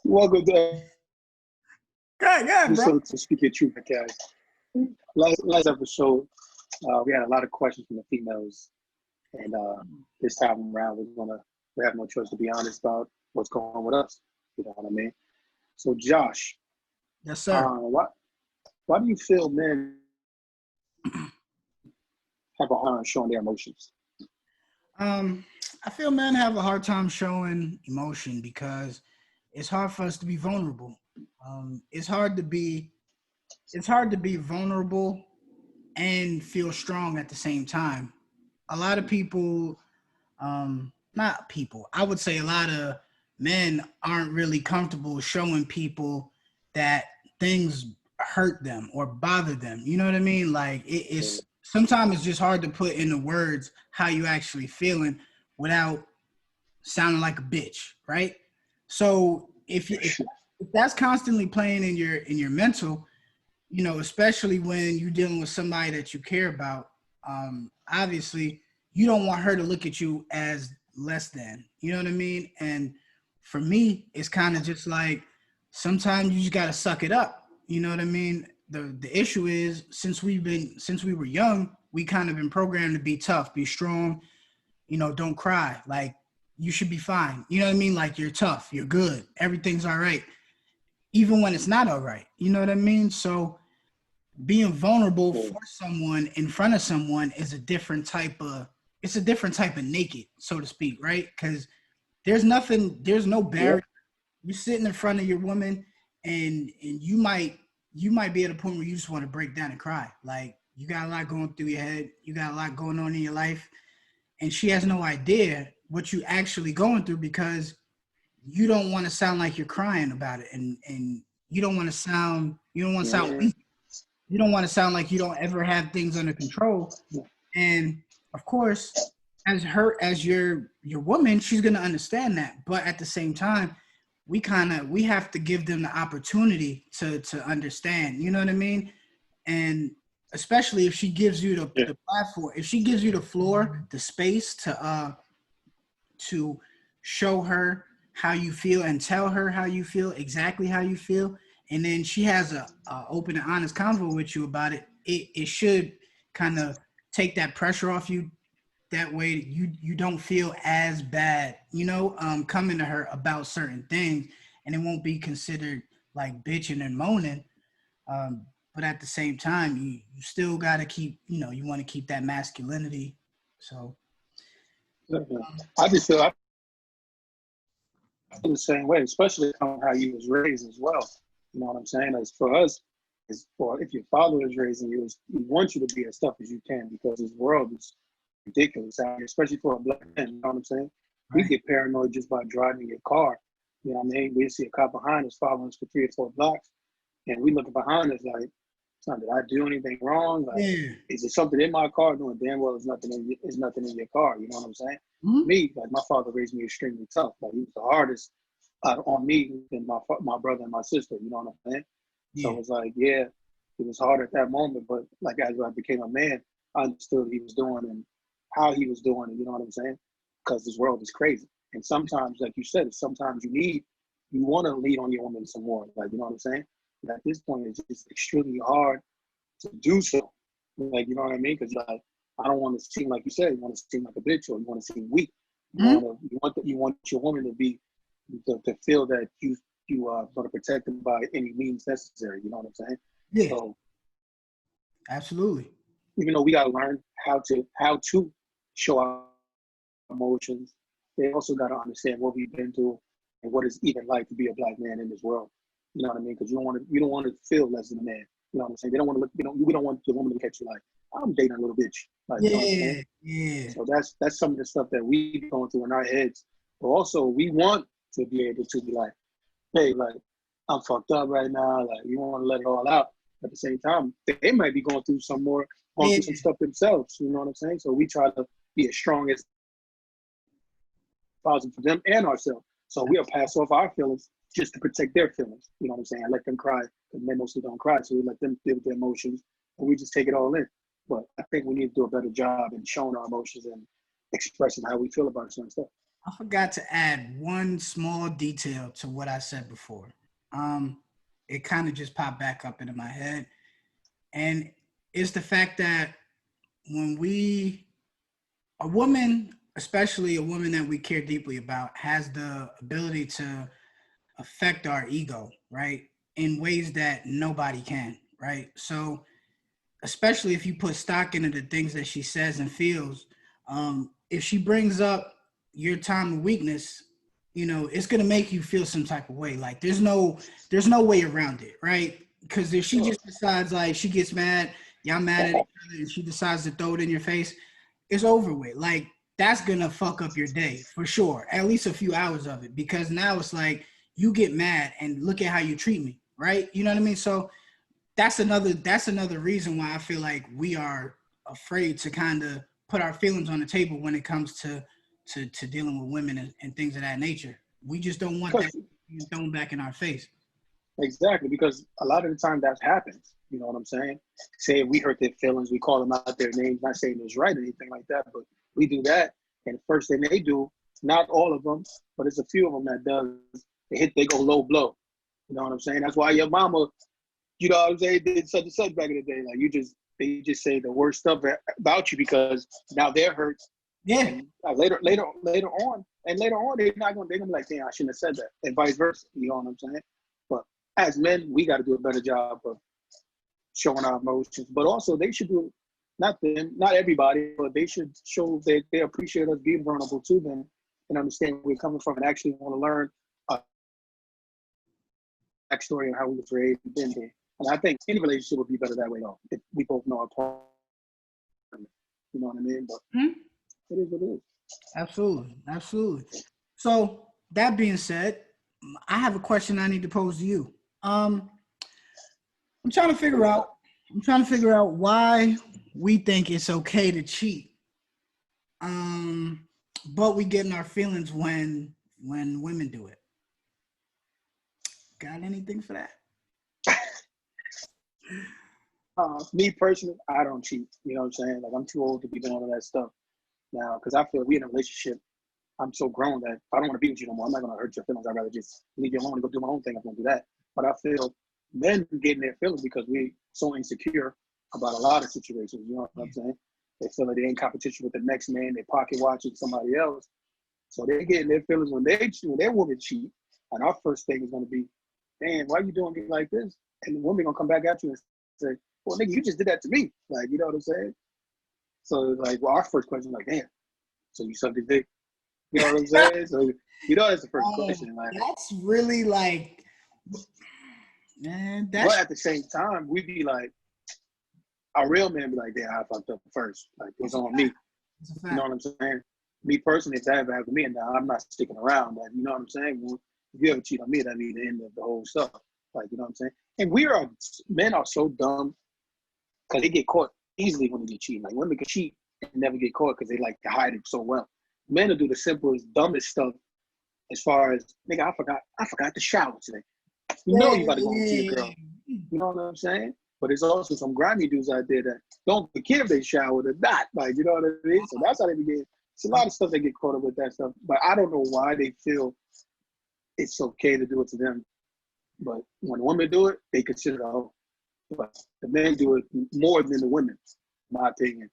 Welcome to Good, bro. episode to Speak Your Truth podcast. Last episode, we had a lot of questions from the females, and this time around, we have no choice to be honest about what's going on with us. You know what I mean? So, Josh, Yes, sir. Why do you feel men have a hard time showing their emotions? I feel men have a hard time showing emotion because it's hard for us to be vulnerable. It's hard to be vulnerable and feel strong at the same time. A lot of people, not people, I would say a lot of men aren't really comfortable showing people that things hurt them or bother them. You know what I mean? Like it's sometimes it's just hard to put into words how you actually feeling without sounding like a bitch, right? So if that's constantly playing in your mental, especially when you're dealing with somebody that you care about, obviously you don't want her to look at you as less than, you know what I mean? And for me, it's kind of just like sometimes you just got to suck it up. You know what I mean? The issue is since we were young, we kind of been programmed to be tough, be strong, don't cry. Like you should be fine. You know what I mean? Like you're tough, you're good, everything's all right, even when it's not all right. You know what I mean? So being vulnerable for someone in front of someone is a different type of naked, so to speak, right? Because there's no barrier. You're sitting in front of your woman and you might be at a point where you just want to break down and cry. Like you got a lot going through your head, you got a lot going on in your life, and she has no idea what you actually going through because you don't want to sound like you're crying about it, and you don't want to sound weak. You don't want to sound like you don't ever have things under control. And of course, as your woman, she's gonna understand that. But at the same time, we have to give them the opportunity to understand. You know what I mean? And especially if she gives you the platform, if she gives you the floor, the space to show her how you feel and tell her how you feel, exactly how you feel, and then she has a open and honest convo with you about it, it should kind of take that pressure off you. That way you don't feel as bad, coming to her about certain things, and it won't be considered like bitching and moaning. But at the same time, you still got to keep, you want to keep that masculinity. So I just feel the same way, especially on how you was raised as well. You know what I'm saying? As for us, if your father is raising you, he wants you to be as tough as you can because this world is ridiculous out here, especially for a black man. You know what I'm saying? Right. We get paranoid just by driving your car. You know what I mean? We see a cop behind us following us for 3 or 4 blocks, and we looking behind us like, son, did I do anything wrong? Like, is there something in my car? Doing damn well there's nothing in your car. You know what I'm saying? Mm-hmm. Me, like my father raised me extremely tough. Like he was the hardest on me than my brother and my sister. You know what I'm saying? Yeah. So it's like, it was hard at that moment, but like as I became a man, I understood what he was doing and how he was doing it. You know what I'm saying? Because this world is crazy, and sometimes, like you said, sometimes you want to lean on your woman some more. Like, you know what I'm saying? But at this point, it's just extremely hard to do so. Like, you know what I mean? Because like, I don't want to seem like you said. You want to seem like a bitch, or you want to seem weak. You want your woman to feel that you are going to protect them by any means necessary. You know what I'm saying? Yeah. So, absolutely. Even though we got to learn how to show our emotions, they also got to understand what we've been through and what it's even like to be a black man in this world. You know what I mean? Because you don't want to feel less than a man. You know what I'm saying? They don't want to look. We don't want the woman to look at you like, I'm dating a little bitch. Like, you know what I'm saying? Yeah. So that's some of the stuff that we going through in our heads. But also, we want to be able to be like, hey, like, I'm fucked up right now. Like, you want to let it all out. At the same time, they might be going through some stuff themselves. You know what I'm saying? So we try to be as strong as possible for them and ourselves. So we'll pass off our feelings just to protect their feelings. You know what I'm saying? I let them cry because men mostly don't cry. So we let them deal with their emotions and we just take it all in. But I think we need to do a better job in showing our emotions and expressing how we feel about certain stuff. I forgot to add one small detail to what I said before. It kind of just popped back up into my head, and it's the fact that when a woman, especially a woman that we care deeply about, has the ability to affect our ego, right, in ways that nobody can, right? So especially if you put stock into the things that she says and feels. If she brings up your time of weakness, it's gonna make you feel some type of way. Like there's no way around it, right? Because if she just decides, like, she gets mad, y'all mad at each other, and she decides to throw it in your face, it's over with. Like, that's gonna fuck up your day for sure. At least a few hours of it, because now it's like you get mad and look at how you treat me, right? You know what I mean? So that's another reason why I feel like we are afraid to kind of put our feelings on the table when it comes to dealing with women and things of that nature. We just don't want that Because being thrown back in our face. exactly, because a lot of the time that happens. You know what I'm saying? Say we hurt their feelings, we call them out their names, not saying it's right or anything like that, but we do that, and the first thing they do, not all of them, but it's a few of them that does. They go low blow. You know what I'm saying? That's why your mama, you know what I'm saying, did such and such back in the day. Like they just say the worst stuff about you because now they're hurt. Yeah, And later on, they're gonna be like, damn, I shouldn't have said that, and vice versa. You know what I'm saying? But as men, we got to do a better job of showing our emotions. But also, they should do, not them, not everybody, but they should show that they appreciate us being vulnerable to them and understand where we're coming from and actually want to learn a backstory and how we was raised and been there. And I think any relationship would be better that way, though, if we both know our part. You know what I mean? But mhm. it is what it is. Absolutely, absolutely. So that being said, I have a question I need to pose to you. Um, I'm trying to figure out. I'm trying to figure out why we think it's okay to cheat. Um, but we get in our feelings when women do it. Got anything for that? Me personally, I don't cheat. You know what I'm saying? Like, I'm too old to be doing all of that stuff now because I feel we in a relationship. I'm so grown that I don't want to be with you no more. I'm not going to hurt your feelings. I'd rather just leave you alone and go do my own thing. I'm going to do that. But I feel men getting their feelings because we so insecure about a lot of situations. You know what I'm saying? They feel like they in competition with the next man. They pocket watching somebody else. So they're getting their feelings when their woman cheat. And our first thing is going to be, damn, why are you doing me like this? And the woman going to come back at you and say, well, nigga, you just did that to me. Like, you know what I'm saying? So, like, well, our first question is like, damn, so you sucked a dick. You know what I'm saying? So, that's the first question. Like, That's really like, man. but at the same time, we be like, our real man be like, damn, I fucked up first. Like, it's on me. That's a You know fact. what I'm saying? Me personally, if that ever happened to me, now I'm not sticking around. Like, you know what I'm saying? Well, if you ever cheat on me, that'd be the end of the whole stuff. Like, you know what I'm saying? And men are so dumb because they get caught easily when they get cheating. Like, women can cheat and never get caught because they like to hide it so well. Men will do the simplest, dumbest stuff as far as, nigga, I forgot to shower today. You know Yeah, you about to go home to your yeah, girl. You know what I'm saying? But there's also some grimy dudes out there that don't care if they showered or not. Like, you know what I mean? So that's how they begin. It's a lot of stuff they get caught up with that stuff. But I don't know why they feel it's okay to do it to them. But when women do it, they consider it a hoe. But the men do it more than the women, in my opinion.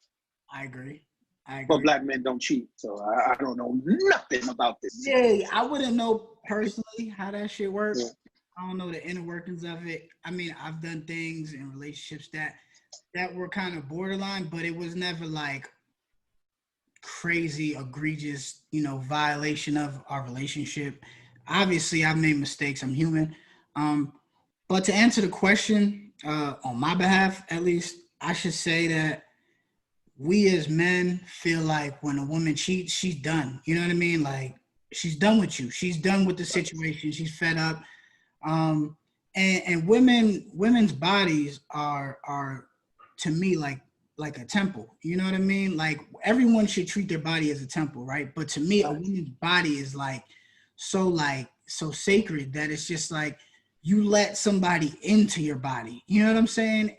I agree. I But agree. black men don't cheat. So I don't know nothing about this Yeah, I wouldn't know personally how that shit works. situation. I don't know the inner workings of it. I mean, I've done things in relationships that were kind of borderline, but it was never like crazy, egregious, violation of our relationship. Obviously, I've made mistakes. I'm human. Um, but to answer the question, on my behalf, at least, I should say that we as men feel like when a woman cheats, she's done. You know what I mean? Like, she's done with you. She's done with the situation. She's fed up. Um, and women's bodies are to me like a temple. You know what I mean? Like, everyone should treat their body as a temple, right? But to me, a Right. woman's body is so sacred that it's just like you let somebody into your body. You know what I'm saying?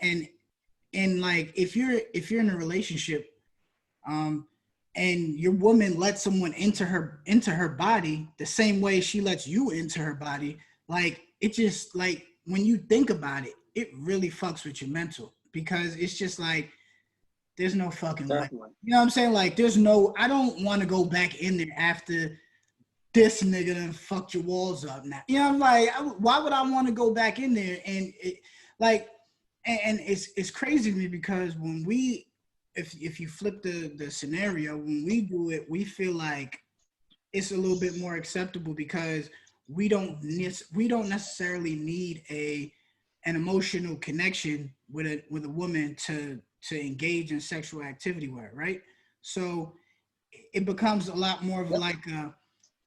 And like, if you're in a relationship, um, and your woman lets someone into her body the same way she lets you into her body, like it just like when you think about it, it really fucks with your mental because it's just like there's no fucking way. Definitely. You know what I'm saying? Like there's no I don't want to go back in there after this nigga done fucked your walls up now. You know, I'm like, why would I want to go back in there? And it, like, and it's crazy to me because when we, if you flip the scenario, when we do it, we feel like it's a little bit more acceptable because we don't necessarily need an emotional connection with a woman to engage in sexual activity with her, right? So it becomes a lot more of like a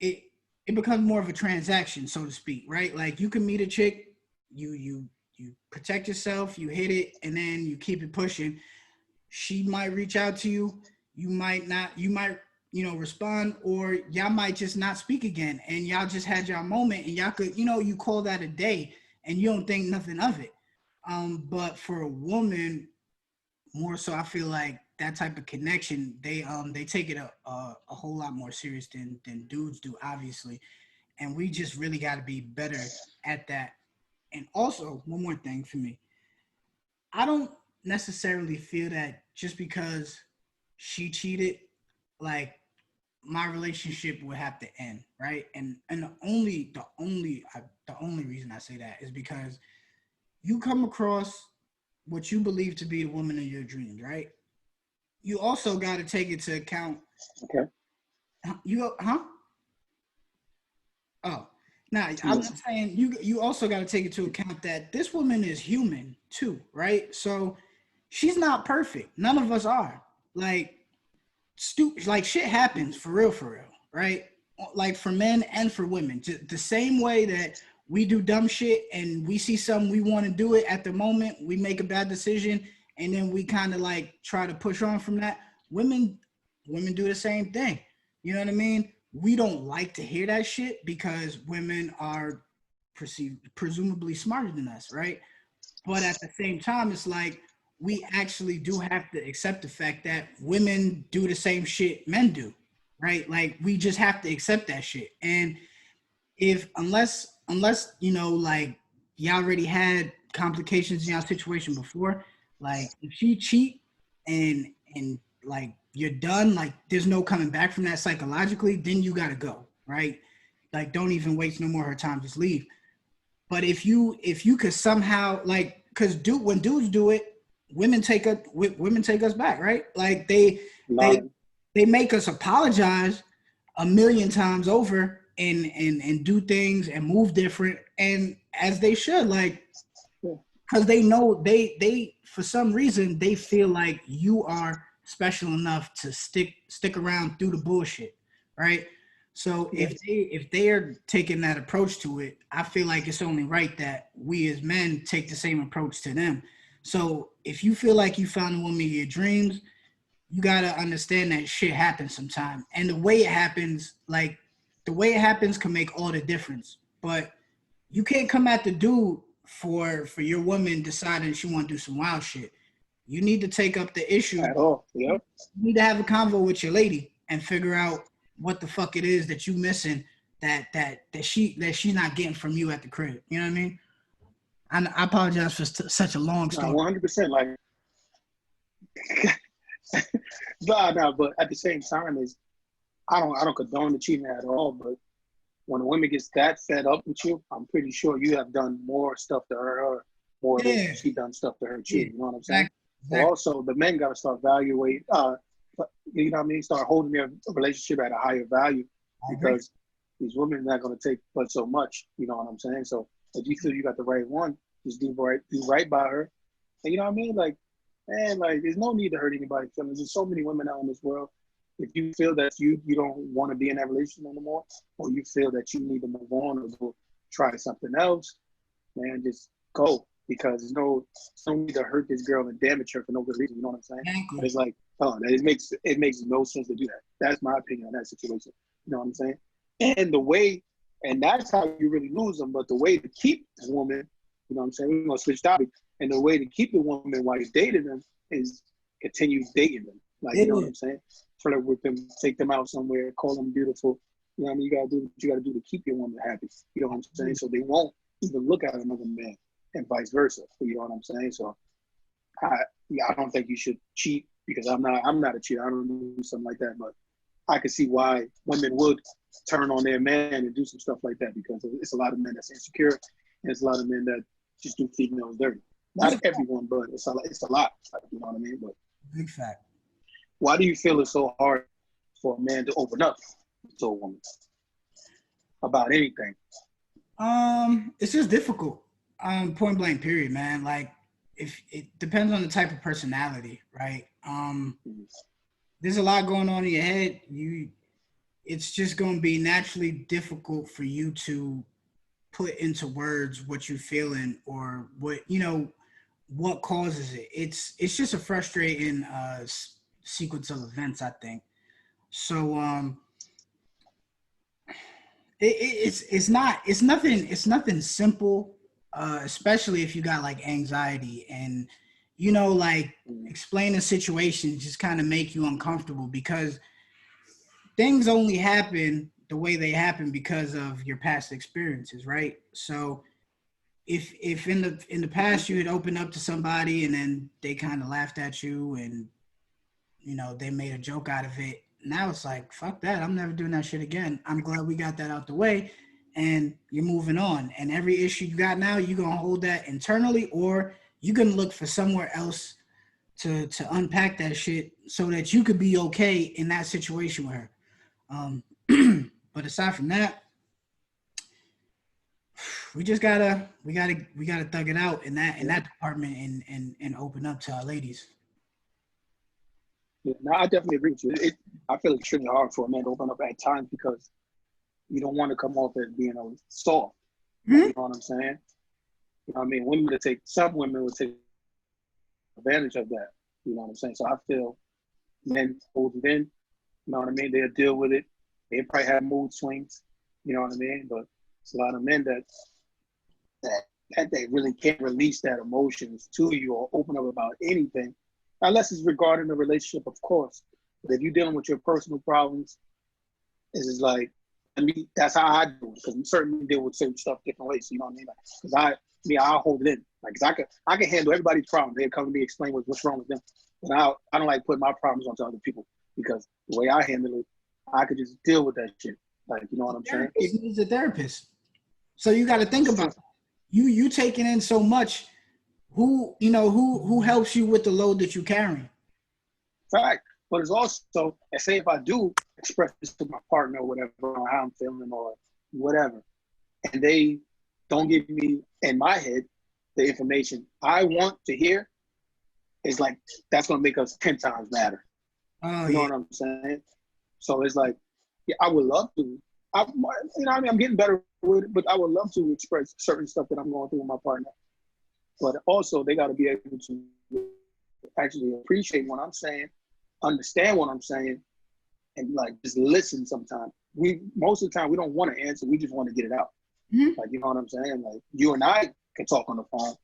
it it becomes more of a transaction, so to speak, right? Like you can meet a chick, you protect yourself, you hit it, and then you keep it pushing. She might reach out to you, you might not, you might respond, or y'all might just not speak again, and y'all just had y'all moment, and y'all could you call that a day, and you don't think nothing of it. But for a woman, more so, I feel like that type of connection, they take it a whole lot more serious than dudes do, obviously, and we just really got to be better at that. And also, one more thing for me, I don't necessarily feel that just because she cheated, like my relationship would have to end, right? And the only reason I say that is because you come across what you believe to be the woman of your dreams, right? You also got to take into account. Okay. Huh? Oh, now I'm not saying you also got to take into account that this woman is human too, right? So she's not perfect. None of us are. Like like shit happens for real, right? Like for men and for women, just the same way that we do dumb shit and we see something we want to do it at the moment, we make a bad decision and then we kind of like try to push on from that. Women do the same thing. You know what I mean? We don't like to hear that shit because women are presumably smarter than us, right? But at the same time, it's like we actually do have to accept the fact that women do the same shit men do, right? Like we just have to accept that shit. And if unless like y'all already had complications in y'all situation before, like if she cheat and like you're done, like there's no coming back from that psychologically, then you gotta go, right? Like don't even waste no more of her time, just leave. But if you could somehow like, because when dudes do it, women take us back, right? Like they they make us apologize a million times over and do things and move different, and as they should, like because they know they for some reason they feel like you are special enough to stick around through the bullshit, right? So if they are taking that approach to it, I feel like it's only right that we as men take the same approach to them. So if you feel like you found the woman of your dreams, you gotta understand that shit happens sometime, and the way it happens can make all the difference. But you can't come at the dude for your woman deciding she want to do some wild shit. You need to take up the issue at all. Yep. You need to have a convo with your lady and figure out what the fuck it is that you missing that she's not getting from you at the crib. You know what I mean? I apologize for such a long story. 100%. Like, no, but at the same time, is I don't condone the cheating at all. But when a woman gets that fed up with you, I'm pretty sure you have done more stuff to her, or more than she done stuff to her too. You know what I'm saying? Exactly. Also, the men got to start evaluate. You know what I mean? Start holding their relationship at a higher value, because these women are not going to take but so much. You know what I'm saying? So if you feel you got the right one, just do right by her. And you know what I mean? Like, man, like there's no need to hurt anybody's feelings. There's so many women out in this world. If you feel that you don't want to be in that relationship anymore, or you feel that you need to move on or go try something else, man, just go, because there's no need to hurt this girl and damage her for no good reason. You know what I'm saying? Exactly. It's like, it makes no sense to do that. That's my opinion on that situation. You know what I'm saying? And that's how you really lose them. But the way to keep the woman, you know what I'm saying? We're gonna switch topics. And the way to keep the woman while you're dating them is continue dating them. Like, you know what I'm saying? flirt with them, take them out somewhere, call them beautiful. You know what I mean? You gotta do what you gotta do to keep your woman happy. You know what I'm saying? So they won't even look at another man, and vice versa. You know what I'm saying? So I don't think you should cheat because I'm not a cheater. I don't do something like that, but I can see why women would turn on their man and do some stuff like that because it's a lot of men that's insecure and it's a lot of men that just do females dirty. Not everyone, but it's a lot. You know what I mean? But big fact. why do you feel it's so hard for a man to open up to a woman about anything? It's just difficult. Point blank period, man. Like if it depends on the type of personality, right? There's a lot going on in your head. It's just going to be naturally difficult for you to put into words what you're feeling or what causes it. It's just a frustrating sequence of events, I think. So it's nothing simple, especially if you got like anxiety and like explaining situations just kind of make you uncomfortable because things only happen the way they happen because of your past experiences, right? So if in the past you had opened up to somebody and then they kind of laughed at you and they made a joke out of it, now it's like, fuck that, I'm never doing that shit again. I'm glad we got that out the way and you're moving on. And every issue you got now, you're gonna hold that internally or you're gonna look for somewhere else to unpack that shit so that you could be okay in that situation with her. But aside from that, we gotta thug it out in that department and open up to our ladies. Yeah, no, I definitely agree with you. I feel it's extremely hard for a man to open up at times because you don't want to come off as being soft. Mm-hmm. You know what I'm saying? You know what I mean? Some women would take advantage of that. You know what I'm saying? So I feel men hold it in. You know what I mean? They'll deal with it. They probably have mood swings. You know what I mean? But it's a lot of men that they really can't release that emotions to you or open up about anything, unless it's regarding the relationship, of course. But if you're dealing with your personal problems, it's just like, that's how I do it. Because certainly deal with certain stuff different ways. You know what I mean? Because I'll hold it in. Like, cause I can handle everybody's problems. They come to me, explain what's wrong with them. But I don't like putting my problems onto other people because the way I handle it, I could just deal with that shit. Like, you know what I'm saying? He's a therapist. So you got to think about it. You taking in so much. Who helps you with the load that you're carrying? Fact. But it's also, say if I do express this to my partner or whatever, or how I'm feeling or whatever, and they don't give me, in my head, the information I want to hear, it's like, that's going to make us 10 times madder. You know what I'm saying? So it's like, yeah, I would love to. I'm getting better with it, but I would love to express certain stuff that I'm going through with my partner. But also, they got to be able to actually appreciate what I'm saying, understand what I'm saying, and like just listen sometimes. Most of the time, we don't want to answer. We just want to get it out. Mm-hmm. Like, you know what I'm saying? Like, you and I can talk on the phone,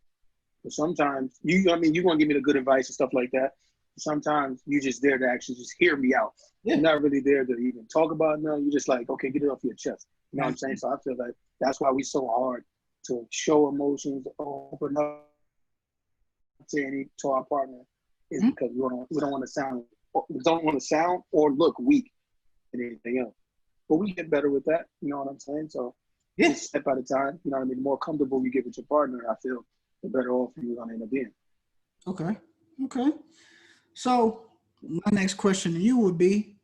but sometimes you want to give me the good advice and stuff like that. Sometimes you're just there to actually just hear me out. Yeah. You're not really there to even talk about it. No, you're just like, okay, get it off your chest. You know what I'm saying? So I feel like that's why we're so hard to show emotions, open up to our partner, is because we don't want to sound or look weak in anything else. But we get better with that. You know what I'm saying? So just step at a time. You know what I mean? The more comfortable you get with your partner, I feel the better off you're gonna end up being. Okay. So my next question to you would be,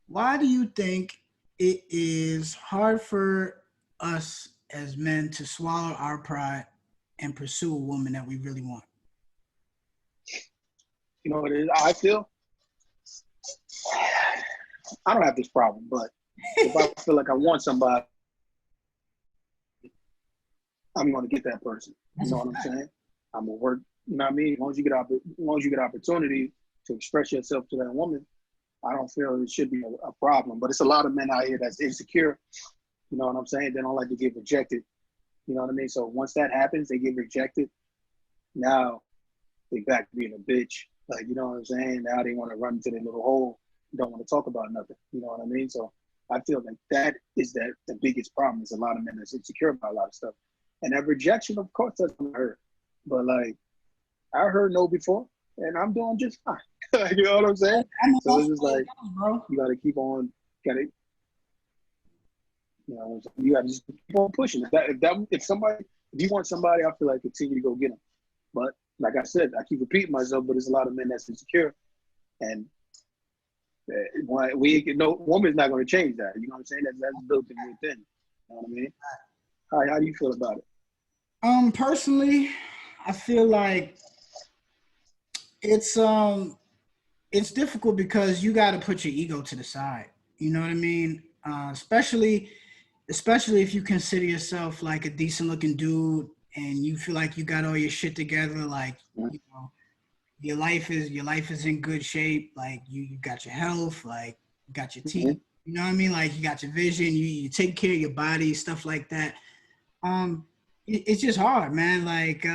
why do you think it is hard for us as men to swallow our pride and pursue a woman that we really want? You know what it is? I feel I don't have this problem, but if I feel like I want somebody, I'm going to get that person. You know what I'm saying? I'm going to work. You know what I mean? As long as you get opportunity to express yourself to that woman, I don't feel it should be a problem. But it's a lot of men out here that's insecure. You know what I'm saying? They don't like to get rejected. You know what I mean? So once that happens, they get rejected. Now they back to being a bitch. Like, you know what I'm saying? Now they want to run into their little hole. don't want to talk about nothing. You know what I mean? So I feel like that is the biggest problem is a lot of men that's insecure about a lot of stuff. And that rejection, of course, that's gonna hurt. But like I heard no before and I'm doing just fine. You know what I'm saying? So it's just like you gotta keep on you gotta just keep on pushing. If you want somebody, I feel like continue to go get them. But like I said, I keep repeating myself, but there's a lot of men that's insecure, and woman's not going to change that. You know what I'm saying? That's built in within. You know what I mean? How do you feel about it? Personally, I feel like it's difficult because you got to put your ego to the side. You know what I mean? Especially if you consider yourself like a decent looking dude and you feel like you got all your shit together, like you know, your life is in good shape, like you got your health, like you got your teeth, you know what I mean? Like you got your vision, you take care of your body, stuff like that. It's just hard, man. Like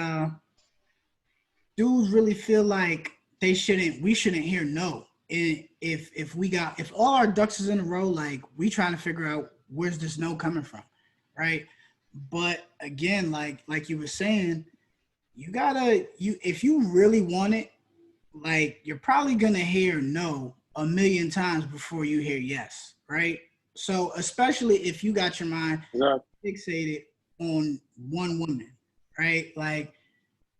dudes really feel like we shouldn't hear no. And if all our ducks is in a row, like we trying to figure out where's this no coming from, right? But again, like you were saying, if you really want it, like you're probably gonna hear no a million times before you hear yes, right? So especially if you got your mind fixated on one woman, right? Like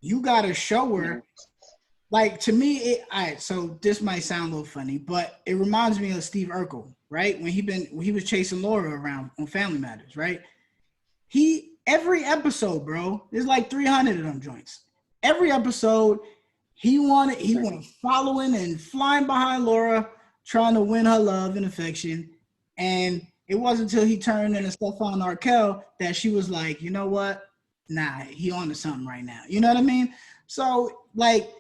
you gotta show her. Like to me, all right. So this might sound a little funny, but it reminds me of Steve Urkel, right? When he was chasing Laura around on Family Matters, right? Every episode, bro, there's like 300 of them joints. Every episode, he wanted following and flying behind Laura, trying to win her love and affection. And it wasn't until he turned into Stephon Arkell that she was like, you know what? Nah, he on to something right now. You know what I mean? So like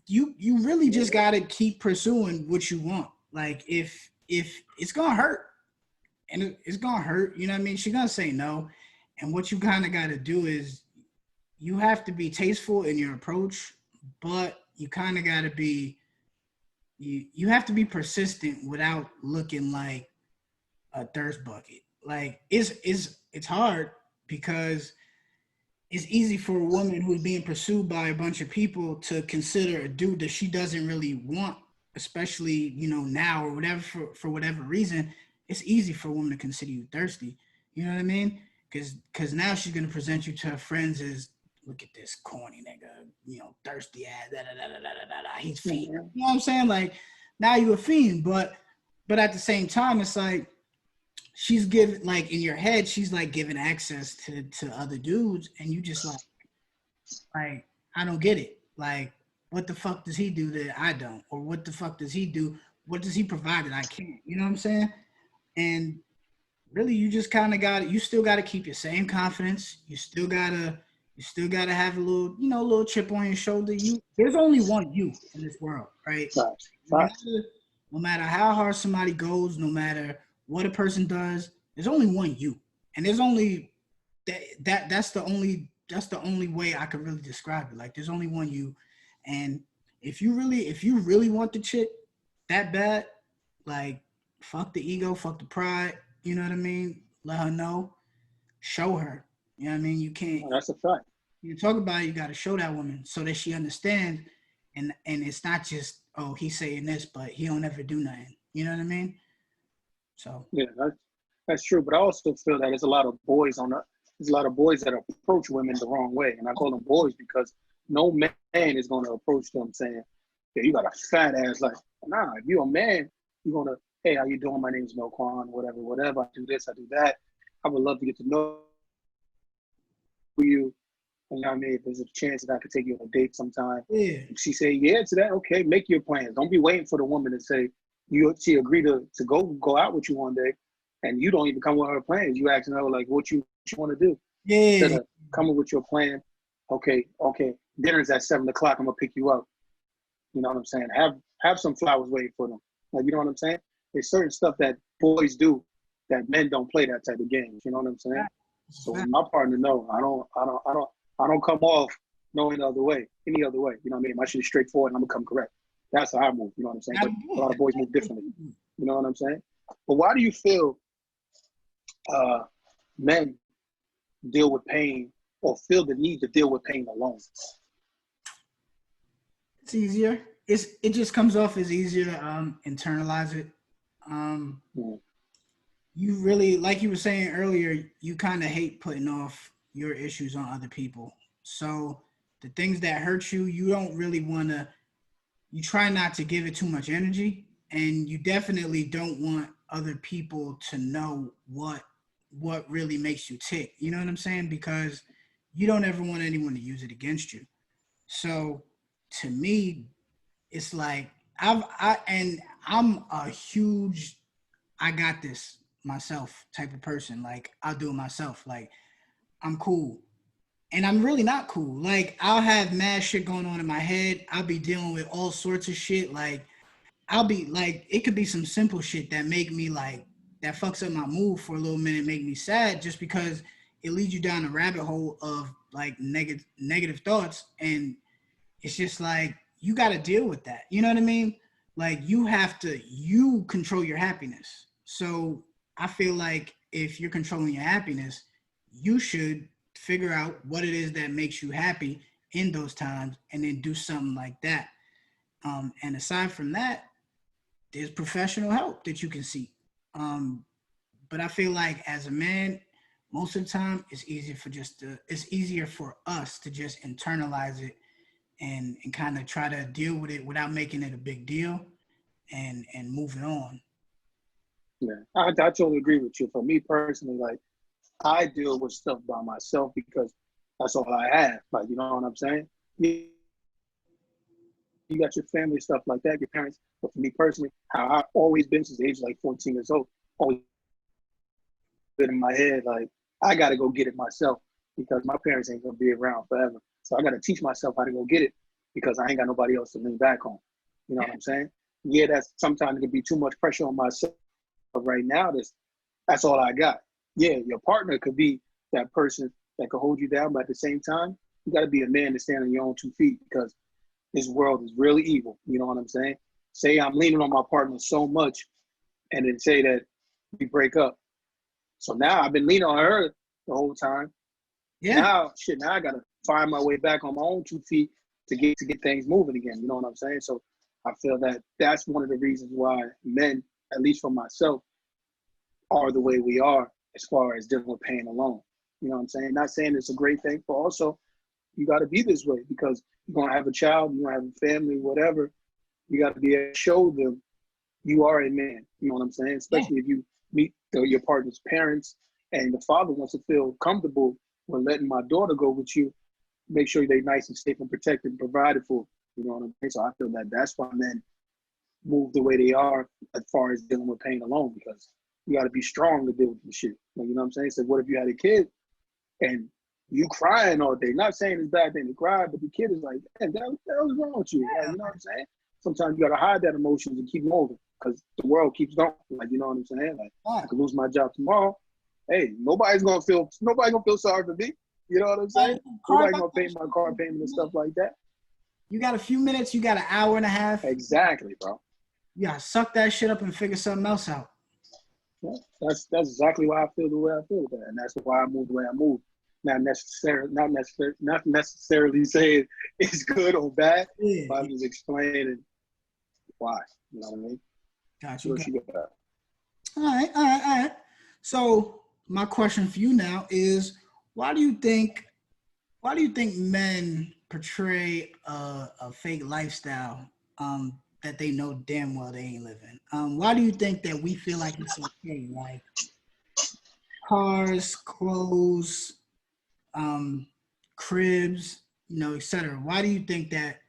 you really just gotta keep pursuing what you want. Like if it's gonna hurt and it's gonna hurt, you know what I mean? She's gonna say no. And what you kind of gotta do is you have to be tasteful in your approach, but you kind of gotta be you have to be persistent without looking like a thirst bucket. Like it's hard because it's easy for a woman who's being pursued by a bunch of people to consider a dude that she doesn't really want, especially, you know, now or whatever, for whatever reason. It's easy for a woman to consider you thirsty. You know what I mean? Because now she's going to present you to her friends as, look at this corny nigga, you know, thirsty ass, he's fiend. You know what I'm saying? Like, now you a fiend, but at the same time, it's like, she's giving, like in your head, she's like giving access to other dudes, and you just like I don't get it. Like, what the fuck does he do that I don't? Or what the fuck does he do? What does he provide that I can't? You know what I'm saying? And really, you just kind of you still got to keep your same confidence. You still gotta have a little, you know, a little chip on your shoulder. There's only one you in this world, right? No matter how hard somebody goes, no matter what a person does, there's only one you, and there's only that's the only way I could really describe it. Like, there's only one you, and if you really want the chick that bad, like, fuck the ego, fuck the pride, you know what I mean? Let her know, show her. You know what I mean? You can't. That's a fact. You talk about it, you got to show that woman so that she understands, and it's not just, oh, he's saying this, but he don't ever do nothing. You know what I mean? So yeah, that's true. But I also feel that there's a lot of boys that approach women the wrong way, and I call them boys because no man is going to approach them saying, "Yeah, you got a fat ass." Like, nah, if you're a man, you're gonna, "Hey, how you doing? My name's Melquan, whatever. I do this, I do that. I would love to get to know you. You know what I mean? If there's a chance that I could take you on a date sometime." yeah, If she say yeah to that, okay, make your plans. Don't be waiting for the woman to say she agreed to go out with you one day, and you don't even come with her plans. You asking her like what you want to do. yeah. Instead of coming with your plan, okay, dinner's at 7:00. I'm gonna pick you up. You know what I'm saying? Have some flowers waiting for them. Like, you know what I'm saying? There's certain stuff that boys do that men don't play that type of games. You know what I'm saying? So my partner, no, I don't come off no any other way. You know what I mean? My shit is straightforward and I'm gonna come correct. That's how I move. You know what I'm saying? But a lot of boys move differently. You know what I'm saying? But why do you feel men deal with pain or feel the need to deal with pain alone? It's easier. It just comes off as easier to internalize it. Mm. You really, like you were saying earlier, you kind of hate putting off your issues on other people. So the things that hurt you, you don't really want to. You try not to give it too much energy, and you definitely don't want other people to know what really makes you tick. You know what I'm saying? Because you don't ever want anyone to use it against you. So to me, it's like I'm a huge I got this myself type of person. Like I'll do it myself. Like I'm cool. And I'm really not cool. Like I'll have mad shit going on in my head. I'll be dealing with all sorts of shit. Like I'll be like, it could be some simple shit that make me like that fucks up my mood for a little minute, make me sad just because it leads you down a rabbit hole of like negative thoughts. And it's just like you got to deal with that. You know what I mean? Like you control your happiness. So I feel like if you're controlling your happiness, you should figure out what it is that makes you happy in those times and then do something like that. And aside from that, there's professional help that you can seek. Um, but I feel like as a man, most of the time it's easier for us to just internalize it and kind of try to deal with it without making it a big deal and moving on. Yeah, I totally agree with you. For me personally, like I deal with stuff by myself because that's all I have. Like, you know what I'm saying? You got your family, stuff like that, your parents. But for me personally, how I've always been since the age of like 14 years old, always been in my head, like, I got to go get it myself because my parents ain't going to be around forever. So I got to teach myself how to go get it because I ain't got nobody else to lean back on. You know what I'm saying? Yeah, that's sometimes it can be too much pressure on myself. But right now, that's all I got. Yeah, your partner could be that person that could hold you down, but at the same time, you got to be a man to stand on your own 2 feet because this world is really evil. You know what I'm saying? Say I'm leaning on my partner so much and then say that we break up. So now I've been leaning on her the whole time. Yeah. Now I gotta find my way back on my own 2 feet to get things moving again. You know what I'm saying? So I feel that that's one of the reasons why men, at least for myself, are the way we are as far as dealing with pain alone. You know what I'm saying? Not saying it's a great thing, but also you got to be this way because you're going to have a child, you're going to have a family, whatever. You got to be able to show them you are a man. You know what I'm saying? Especially if you meet your partner's parents and the father wants to feel comfortable when letting my daughter go with you, make sure they're nice and safe and protected and provided for. You know what I'm saying? So I feel that that's why men move the way they are as far as dealing with pain alone because you got to be strong to deal with the shit. Like, you know what I'm saying? So what if you had a kid and you crying all day? Not saying it's a bad thing to cry, but the kid is like, "Hey, what the hell is wrong with you?" Like, you know what I'm saying? Sometimes you got to hide that emotions and keep moving because the world keeps going. Like, you know what I'm saying? Like, I could lose my job tomorrow. Hey, nobody's gonna feel sorry for me. You know what I'm saying? Nobody's gonna pay my car payment and stuff like that. You got a few minutes, you got an hour and a half. Exactly, bro. You gotta suck that shit up and figure something else out. Yeah, that's exactly why I feel the way I feel about it, and that's why I move the way I move. Not necessarily saying it's good or bad, but I'm just explaining why. You know what I mean? Got you. What you got? All right. So my question for you now is, why do you think men portray a fake lifestyle that they know damn well they ain't living? Why do you think that we feel like it's okay? Like cars, clothes, cribs, etc. Why do you think that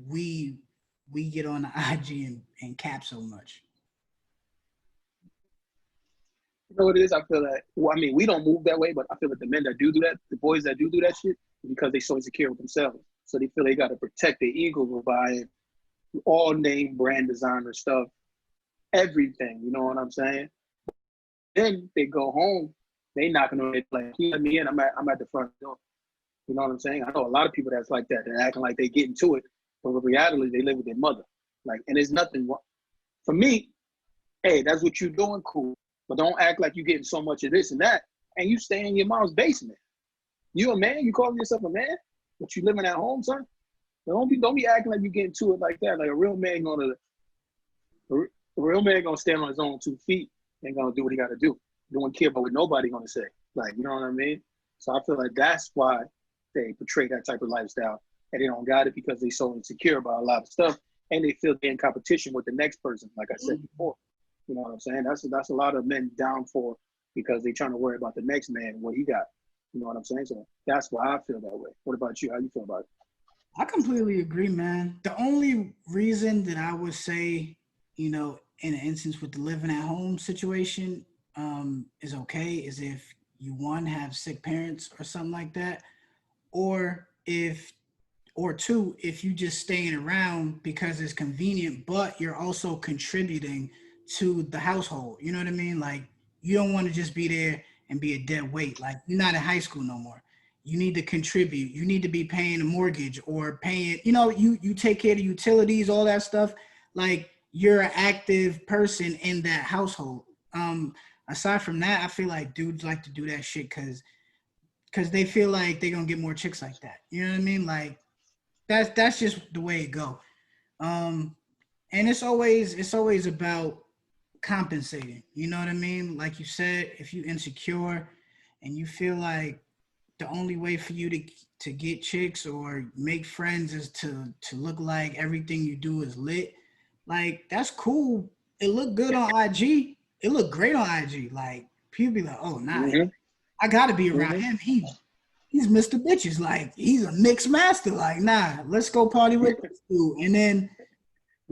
we get on the IG and cap so much? You know what it is? I feel that. Well, I mean, we don't move that way, but I feel that the men that do that, the boys that do that shit, because they so insecure with themselves, so they feel they got to protect their ego by buying all name brand designer stuff, everything. You know what I'm saying? Then they go home, they knocking on it like, "Let me in. I'm at the front door." You know what I'm saying? I know a lot of people that's like that. They're acting like they get into it, but in reality, they live with their mother. Like, and there's nothing for me. Hey, that's what you're doing, cool. But don't act like you're getting so much of this and that, and you stay in your mom's basement. You a man? You calling yourself a man? But you living at home, son? Don't be acting like you getting to it like that. Like a real man gonna stand on his own 2 feet and gonna do what he got to do. Don't care about what nobody gonna say. Like, you know what I mean? So I feel like that's why they portray that type of lifestyle, and they don't got it because they so insecure about a lot of stuff, and they feel they're in competition with the next person. Like I said before, you know what I'm saying? That's a lot of men down for because they trying to worry about the next man and what he got. You know what I'm saying? So that's why I feel that way. What about you? How you feel about it? I completely agree, man. The only reason that I would say, in an instance with the living at home situation, is okay is if you one have sick parents or something like that, or if or two, if you just staying around because it's convenient, but you're also contributing to the household. You know what I mean? Like you don't want to just be there and be a dead weight. Like you're not in high school no more. You need to contribute. You need to be paying a mortgage or paying, you take care of the utilities, all that stuff. Like you're an active person in that household. Aside from that, I feel like dudes like to do that shit because they feel like they're gonna get more chicks like that. You know what I mean? Like that's just the way it go. Um, and it's always about compensating. You know what I mean? Like you said, if you insecure and you feel like the only way for you to get chicks or make friends is to look like everything you do is lit, like that's cool. It looked good on IG. It looked great on IG. Like people be like, oh nah, Mm-hmm. I gotta be around Mm-hmm. him. He's Mr. Bitches. Like he's a mixed master. Like, nah, let's go party with this dude. And then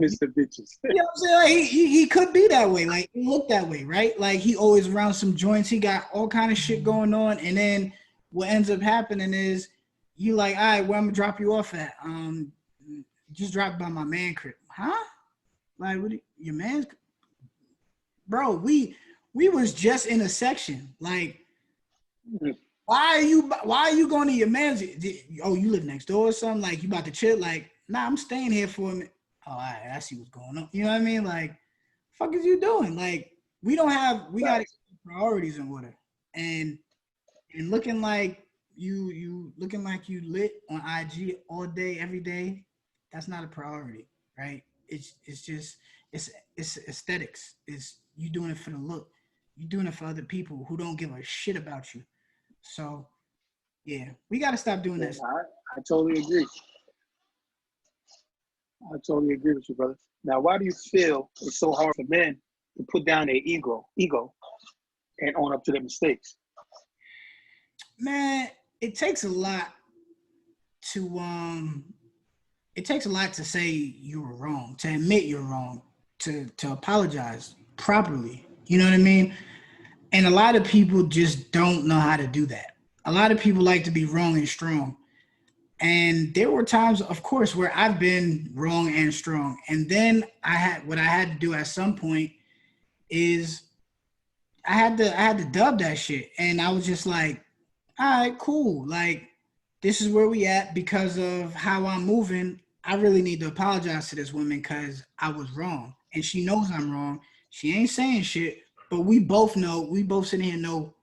Mr. Bitches. you know what I'm saying? Like he could be that way. Like he looked that way, right? Like he always around some joints. He got all kind of shit going on. And then what ends up happening is you like, all right, where I'm gonna drop you off at? Just drop by my man crib. Huh? Like what your man's bro, we was just in a section. Like why are you going to your man's? Oh, you live next door or something? Like you about to chill? Like, nah, I'm staying here for a minute. Oh, all right, I see what's going on. You know what I mean? Like, fuck is you doing? Like, we got Right. priorities in order. And looking like you looking like you lit on IG all day, every day, that's not a priority, right? It's just it's aesthetics. It's you doing it for the look. You doing it for other people who don't give a shit about you. So yeah, we got to stop doing Yeah, that. I totally agree. I totally agree with you, brother. Now, why do you feel it's so hard for men to put down their ego, and own up to their mistakes? Man, it takes a lot to it takes a lot to say you were wrong, to admit you're wrong, to apologize properly. You know what I mean? And a lot of people just don't know how to do that. A lot of people like to be wrong and strong. And there were times, of course, where I've been wrong and strong. And then I had to do at some point is I had to dub that shit. And I was just like, all right, cool. Like, this is where we at because of how I'm moving. I really need to apologize to this woman because I was wrong. And she knows I'm wrong. She ain't saying shit, but we both sitting here know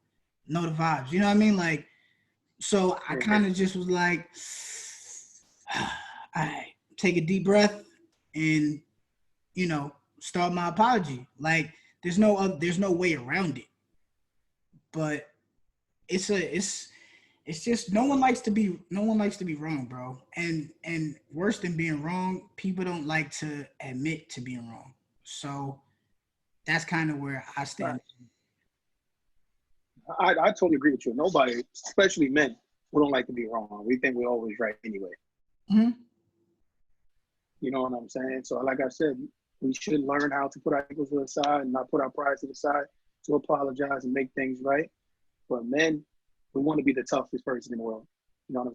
the vibes. You know what I mean? Like, so I Mm-hmm. kind of just was like, all right, take a deep breath and, start my apology. Like, there's no way around it. But it's just no one likes to be wrong, bro. And worse than being wrong, people don't like to admit to being wrong. So that's kind of where I Right. stand. I totally agree with you. Nobody, especially men, we don't like to be wrong. We think we're always right anyway. Mm-hmm. You know what I'm saying? So, like I said, we should learn how to put our egos to the side and not put our pride to the side to apologize and make things right. But men, we want to be the toughest person in the world. You know what I'm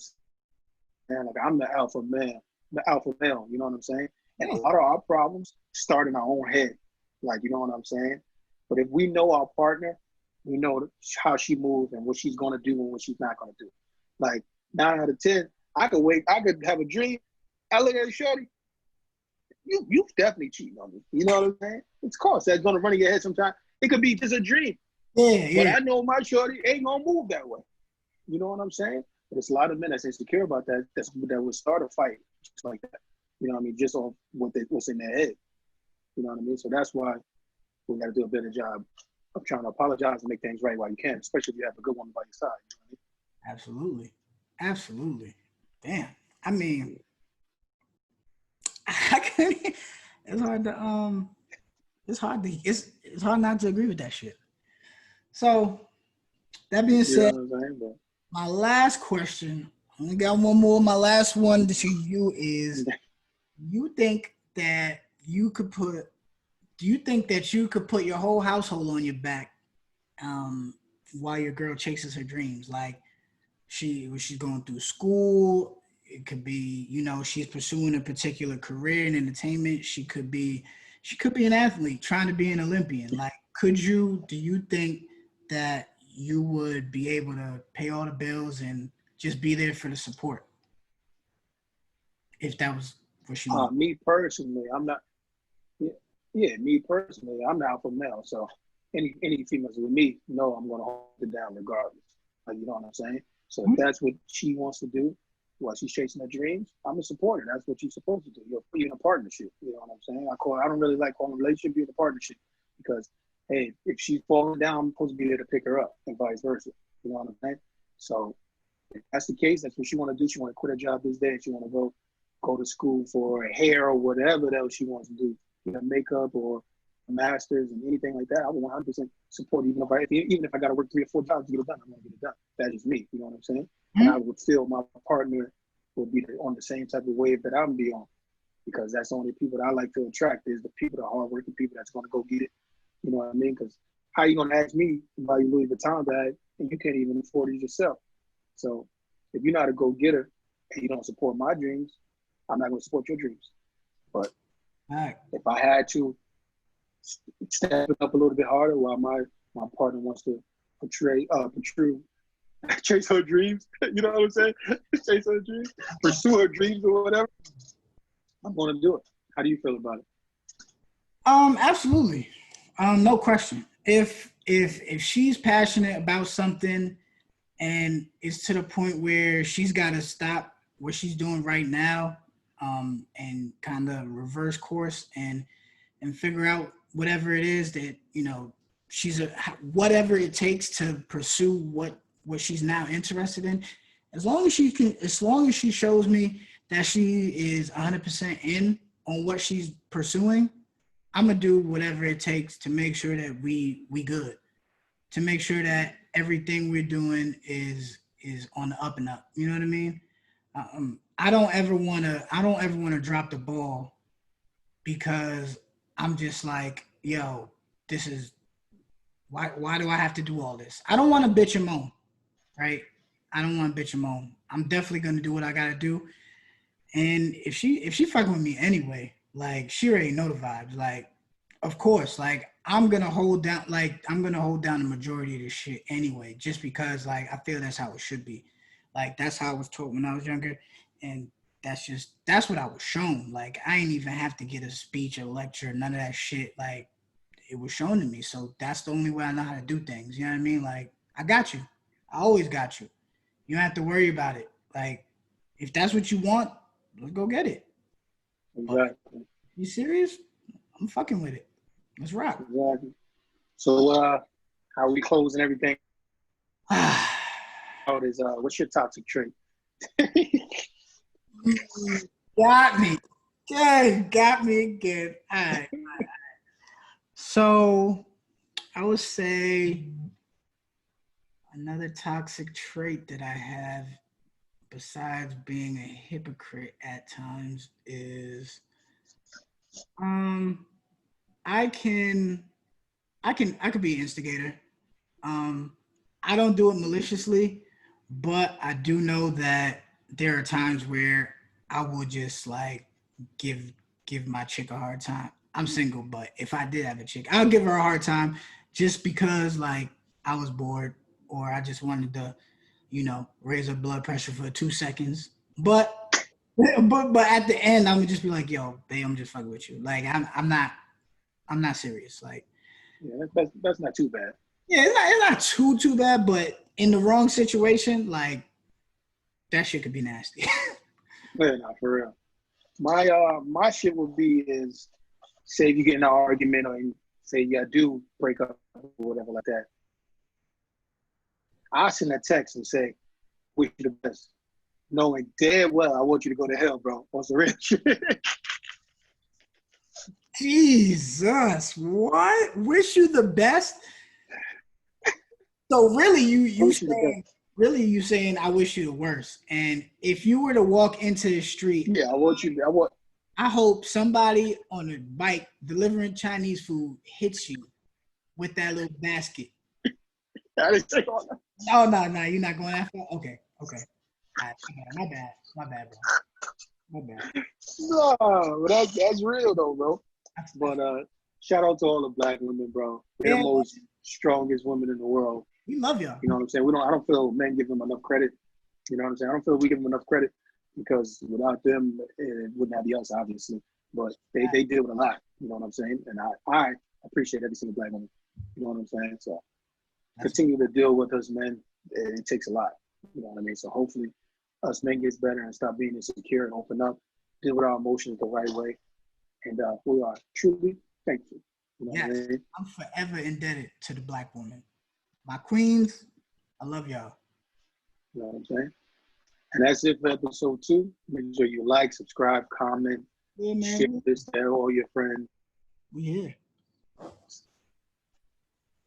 saying? Like I'm the alpha man, the alpha male. You know what I'm saying? And a Yeah. lot of our problems start in our own head. Like you know what I'm saying? But if we know our partner, we know how she moves and what she's gonna do and what she's not gonna do. Like 9 out of 10, I could wait. I could have a dream. I look at a shorty. you've definitely cheated on me. You know what I'm saying? Of course, that's gonna run in your head sometime. It could be just a dream. Yeah, But yeah. I know my shorty ain't gonna move that way. You know what I'm saying? But it's a lot of men that's insecure about that. That would start a fight just like that. You know what I mean? Just off what's in their head. You know what I mean? So that's why we got to do a better job of trying to apologize and make things right while you can, especially if you have a good one by your side. You know Absolutely. Absolutely. Damn. I mean, I can't, it's hard to it's hard not to agree with that shit. So that being what said, I'm saying? But my last question, I only got one more. My last one to you is you think that you could put do you think that you could put your whole household on your back um while your girl chases her dreams? Like she's going through school. It could be, she's pursuing a particular career in entertainment. She could be an athlete trying to be an Olympian. Like, do you think that you would be able to pay all the bills and just be there for the support if that was what she wanted? me personally, I'm not. Yeah, yeah, me personally, I'm the alpha male. So any females with me, no, I'm gonna hold it down regardless. Like, you know what I'm saying? So if that's what she wants to do while she's chasing her dreams, I'm a supporter. That's what you're supposed to do. You're in a partnership. You know what I'm saying? I don't really like calling a relationship, you're in a partnership because hey, if she's falling down, I'm supposed to be there to pick her up and vice versa. You know what I'm saying? So if that's the case, that's what she want to do. She want to quit her job this day. She want to go to school for hair or whatever else she wants to do, makeup or a master's and anything like that. I will 100% support, even if I got to work 3 or 4 jobs to get it done. I'm gonna get it done. That is me. You know what I'm saying? And I would feel my partner will be on the same type of wave that I'm be on, because that's the only people that I like to attract is the people, the hardworking people that's going to go get it. You know what I mean? Because how you going to ask me to buy you Louis Vuitton bag and you can't even afford it yourself? So if you're not a go-getter and you don't support my dreams, I'm not going to support your dreams. But if I had to step it up a little bit harder while my partner wants to protrude, chase her dreams, you know what I'm saying? Chase her dreams, pursue her dreams or whatever, I'm going to do it. How do you feel about it? Absolutely. No question. If she's passionate about something and it's to the point where she's got to stop what she's doing right now, and kind of reverse course and figure out whatever it is that whatever it takes to pursue what she's now interested in. As long as she shows me that she is 100% in on what she's pursuing, I'm gonna do whatever it takes to make sure that we good, to make sure that everything we're doing is on the up and up. You know what I mean? I don't ever wanna drop the ball because I'm just like, yo, this is why do I have to do all this? I don't want to bitch and moan, right? I don't want to bitch and moan. I'm definitely gonna do what I gotta do. And if she fucking with me anyway, like she already know the vibes. Like, of course, like I'm gonna hold down the majority of this shit anyway, just because like I feel that's how it should be. Like that's how I was taught when I was younger, and that's what I was shown. Like I ain't even have to get a speech or lecture, none of that shit. Like it was shown to me. So that's the only way I know how to do things. You know what I mean? Like I got you. I always got you. You don't have to worry about it. Like if that's what you want, let's go get it. But Exactly. you serious? I'm fucking with it. Let's rock. Exactly. So how we closing everything out is what's your toxic trait? Got me. Okay, got me again. All right. So I would say another toxic trait that I have, besides being a hypocrite at times, is I can I could be an instigator. Um, I don't do it maliciously, but I do know that there are times where I will just like give give my chick a hard time. I'm single, but if I did have a chick, I'll give her a hard time just because like I was bored or I just wanted to, raise her blood pressure for 2 seconds. But but at the end, I'm gonna just be like, yo, babe, I'm just fucking with you. Like I'm not serious. Like, Yeah, that's not too bad. yeah, it's not too bad, but in the wrong situation, like that shit could be nasty. Yeah, not for real. My shit would be is say if you get in an argument or you say you do break up or whatever like that. I send a text and say, wish you the best. Knowing damn well I want you to go to hell, bro. On some real shit. Jesus, what? Wish you the best. So really, you Wish you the saying best. really you saying I wish you the worst. And if you were to walk into the street, Yeah, I hope somebody on a bike delivering Chinese food hits you with that little basket. I didn't take all that. No, you're not going after. Okay. All right, my bad, bro. My bad. No, but that's real though, bro. But shout out to all the black women, bro. They're the Yeah, most strongest women in the world. we love y'all. You know what I'm saying? I don't feel men give them enough credit. You know what I'm saying? I don't feel we give them enough credit because without them, it wouldn't have be us, obviously. But they deal with a lot. You know what I'm saying? And I appreciate every single black woman. You know what I'm saying? So continue to deal with us men. It takes a lot. You know what I mean? So hopefully us men gets better and stop being insecure and open up, deal with our emotions the right way. And we are truly thankful. You know what I mean? I'm forever indebted to the black woman. My queens, I love y'all. You know what I'm saying? And that's it for episode 2. Make sure you like, subscribe, comment, share this to all your friends. We here.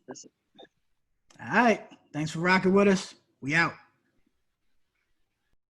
That's it. All right. Thanks for rocking with us. We out.